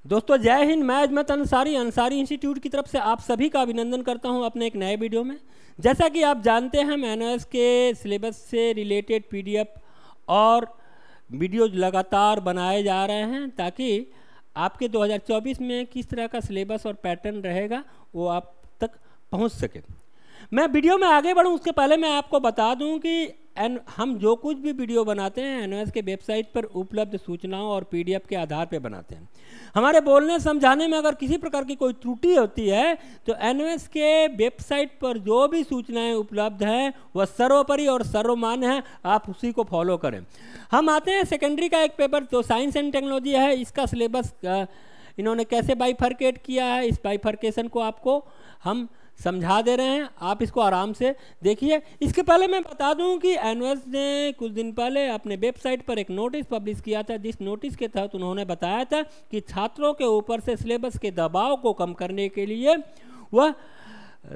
दोस्तों जय हिंद। मैं अजमत अंसारी अंसारी इंस्टीट्यूट की तरफ से आप सभी का अभिनंदन करता हूं अपने एक नए वीडियो में। जैसा कि आप जानते हैं, हम एनओएस के सिलेबस से रिलेटेड पीडीएफ और वीडियो लगातार बनाए जा रहे हैं ताकि आपके 2024 में किस तरह का सिलेबस और पैटर्न रहेगा वो आप तक पहुंच सके। मैं वीडियो में आगे बढ़ूं उसके पहले मैं आपको बता दूं कि हम जो कुछ भी वीडियो बनाते हैं एनओएस के वेबसाइट पर उपलब्ध सूचनाओं और पीडीएफ के आधार पर बनाते हैं। हमारे बोलने समझाने में अगर किसी प्रकार की कोई त्रुटि होती है तो एनओएस के वेबसाइट पर जो भी सूचनाएं उपलब्ध हैं वह सर्वोपरि और सर्वमान्य है, आप उसी को फॉलो करें। हम आते हैं सेकेंडरी का एक पेपर जो साइंस एंड टेक्नोलॉजी है। इसका सिलेबस इन्होंने कैसे बाइफर्केट किया है, इस बाइफर्केशन को आपको हम समझा दे रहे हैं, आप इसको आराम से देखिए। इसके पहले मैं बता दूं कि एनओएस ने कुछ दिन पहले अपने वेबसाइट पर एक नोटिस पब्लिश किया था, जिस नोटिस के तहत उन्होंने बताया था कि छात्रों के ऊपर से सिलेबस के दबाव को कम करने के लिए वह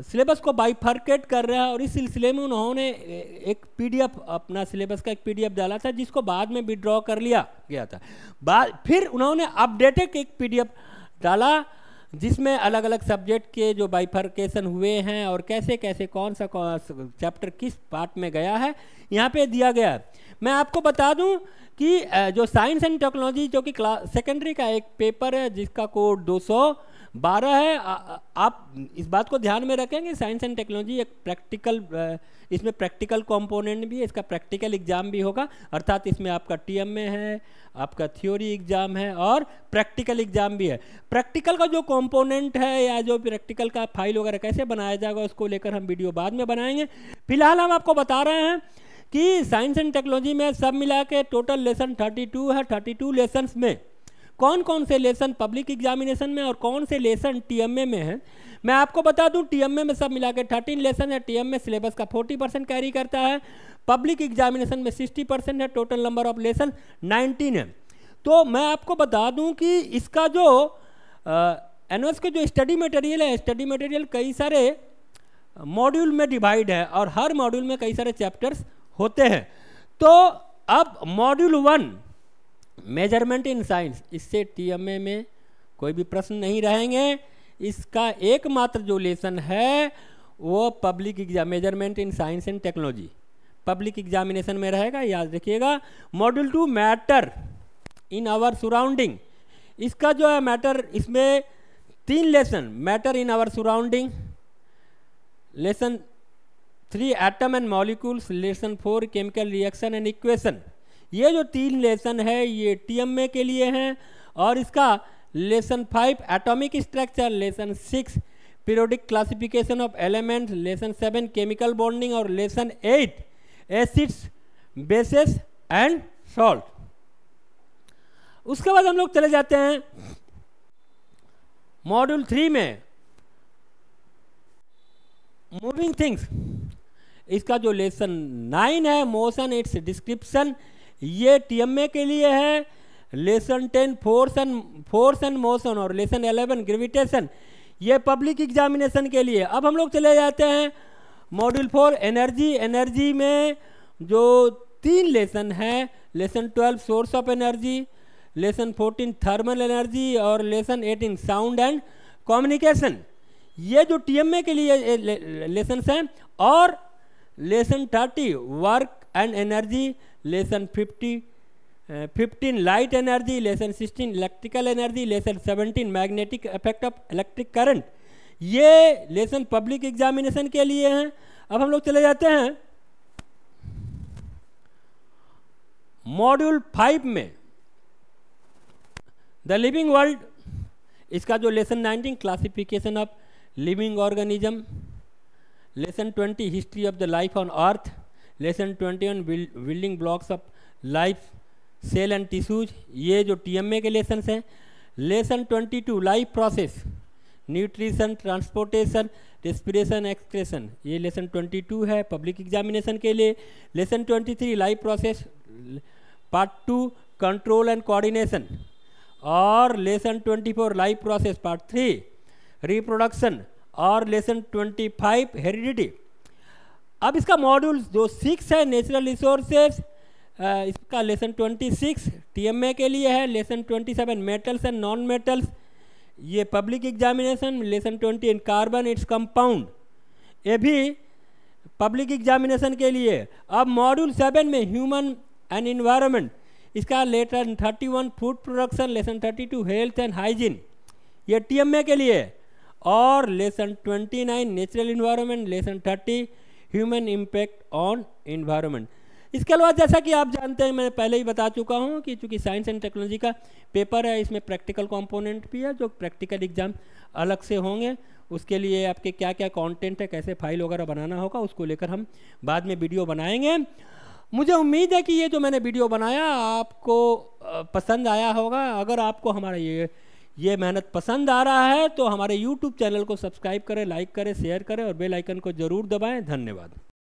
सिलेबस को बाइफर्केट कर रहा है। और इस सिलसिले में उन्होंने एक पीडीएफ, अपना सिलेबस का एक पीडीएफ डाला था जिसको बाद में विड्रॉ कर लिया गया था। फिर उन्होंने अपडेटेड एक पीडीएफ डाला जिसमें अलग अलग सब्जेक्ट के जो बाइफर्केशन हुए हैं और कैसे कैसे कौन सा चैप्टर किस पार्ट में गया है यहाँ पे दिया गया है। मैं आपको बता दूं कि जो साइंस एंड टेक्नोलॉजी जो कि सेकेंडरी का एक पेपर है जिसका कोड 212 है, आप इस बात को ध्यान में रखेंगे। साइंस एंड टेक्नोलॉजी एक प्रैक्टिकल, इसमें प्रैक्टिकल कंपोनेंट भी है, इसका प्रैक्टिकल एग्जाम भी होगा, अर्थात इसमें आपका टीएमए है, आपका थ्योरी एग्जाम है और प्रैक्टिकल एग्जाम भी है। प्रैक्टिकल का जो कंपोनेंट है या जो प्रैक्टिकल का फाइल वगैरह कैसे बनाया जाएगा उसको लेकर हम वीडियो बाद में बनाएंगे। फिलहाल हम आपको बता रहे हैं कि साइंस एंड टेक्नोलॉजी में सब मिला के टोटल लेसन 32 है। 32 लेसन्स में कौन कौन से लेसन पब्लिक एग्जामिनेशन में और कौन से लेसन टीएमए में है मैं आपको बता दूं। टीएमए में सब मिला के 13 लेसन है। टीएमए सिलेबस का 40% कैरी करता है। पब्लिक एग्जामिनेशन में 60% है। टोटल नंबर ऑफ लेसन 19 है। तो मैं आपको बता दूं कि इसका जो एनओएस के जो स्टडी मटेरियल है, स्टडी मटेरियल कई सारे मॉड्यूल में डिवाइड है और हर मॉड्यूल में कई सारे चैप्टर्स होते हैं। तो अब मॉड्यूल 1 मेजरमेंट इन साइंस, इससे टीएमए में कोई भी प्रश्न नहीं रहेंगे। इसका एकमात्र जो लेसन है वो public exam, measurement in science and technology, public examination में रहेगा, याद रखिएगा। Module 2 matter in our surrounding, इसका जो है मैटर, इसमें 3 lesson, matter in our surrounding, lesson 3 atom and molecules, lesson 4 chemical reaction and equation. ये जो 3 लेसन है ये टीएमए के लिए हैं। और इसका lesson 5 atomic structure, lesson 6 periodic classification of elements, lesson 7 chemical bonding और lesson 8 acids bases and salt. उसके बाद हम लोग चले जाते हैं मॉड्यूल 3 में मूविंग थिंग्स। इसका जो लेसन 9 है मोशन इट्स डिस्क्रिप्शन, ये टीएमए के लिए है। लेसन 10 फोर्स एंड मोशन और लेसन 11 ग्रेविटेशन, ये पब्लिक एग्जामिनेशन के लिए। अब हम लोग चले जाते हैं मॉड्यूल 4 एनर्जी। एनर्जी में जो 3 लेसन है, lesson 12 source of energy, lesson 14 thermal energy और लेसन 18 साउंड एंड कम्युनिकेशन, ये जो टीएमए के लिए लेसन हैं। और lesson 30 work and energy, lesson 15 light energy, lesson 16 electrical energy, lesson 17 magnetic effect of electric current, ये लेसन पब्लिक एग्जामिनेशन के लिए हैं। अब हम लोग चले जाते हैं मॉड्यूल 5 में द लिविंग वर्ल्ड। इसका जो lesson 19 classification of living organism, lesson 20 history of the life on earth, lesson 21 building blocks of life cell and tissues, ये जो टीएमए के लेसन हैं। Lesson 22 life process, nutrition, transportation, respiration, excretion, ये lesson 22 है public examination के लिए। Lesson 23 life process part 2 control and coordination और lesson 24 life process part 3 reproduction और लेसन 25 हेरिडिटी। अब इसका मॉड्यूल जो 6 है नेचुरल रिसोर्सेज, इसका लेसन 26 TMA के लिए है, lesson 27 metals and non metals, ये पब्लिक एग्जामिनेशन, लेसन 20 इन कार्बन इट्स कंपाउंड, ये भी पब्लिक एग्जामिनेशन के लिए। अब मॉड्यूल 7 में ह्यूमन एंड इन्वायरमेंट, इसका lesson 31 food production, lesson 32 health and hygiene, ये TMA के लिए, और lesson 29 natural environment, lesson 30 human impact on environment. इसके अलावा जैसा कि आप जानते हैं, मैं पहले ही बता चुका हूं कि चूंकि साइंस एंड टेक्नोलॉजी का पेपर है, इसमें प्रैक्टिकल कंपोनेंट भी है, जो प्रैक्टिकल एग्जाम अलग से होंगे। उसके लिए आपके क्या क्या कंटेंट है, कैसे फाइल वगैरह बनाना होगा, उसको लेकर हम बाद में वीडियो बनाएंगे। मुझे उम्मीद है कि ये जो मैंने वीडियो बनाया आपको पसंद आया होगा। अगर आपको हमारा ये मेहनत पसंद आ रहा है तो हमारे YouTube चैनल को सब्सक्राइब करें, लाइक करें, शेयर करें और बेल आइकन को ज़रूर दबाएं। धन्यवाद।